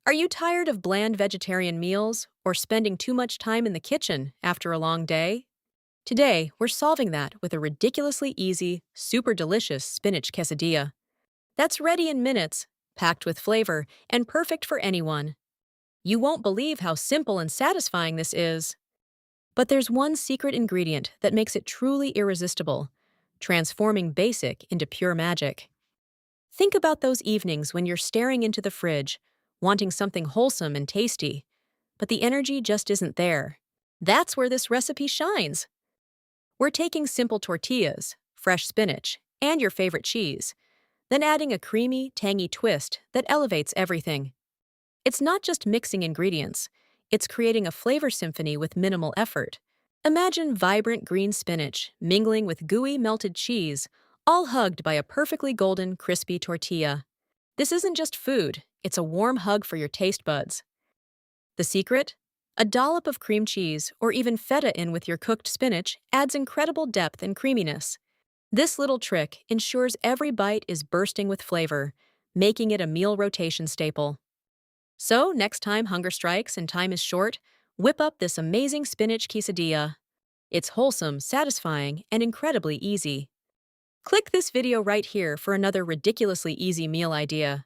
Are you tired of bland vegetarian meals or spending too much time in the kitchen after a long day? Today, we're solving that with a ridiculously easy, super delicious spinach quesadilla. That's ready in minutes, packed with flavor, and perfect for anyone. You won't believe how simple and satisfying this is. But there's one secret ingredient that makes it truly irresistible, transforming basic into pure magic. Think about those evenings when you're staring into the fridge, wanting something wholesome and tasty, but the energy just isn't there. That's where this recipe shines. We're taking simple tortillas, fresh spinach, and your favorite cheese, then adding a creamy, tangy twist that elevates everything. It's not just mixing ingredients, it's creating a flavor symphony with minimal effort. Imagine vibrant green spinach mingling with gooey melted cheese, all hugged by a perfectly golden, crispy tortilla. This isn't just food, it's a warm hug for your taste buds. The secret? A dollop of cream cheese or even feta in with your cooked spinach adds incredible depth and creaminess. This little trick ensures every bite is bursting with flavor, making it a meal rotation staple. So, next time hunger strikes and time is short, whip up this amazing spinach quesadilla. It's wholesome, satisfying, and incredibly easy. Click this video right here for another ridiculously easy meal idea.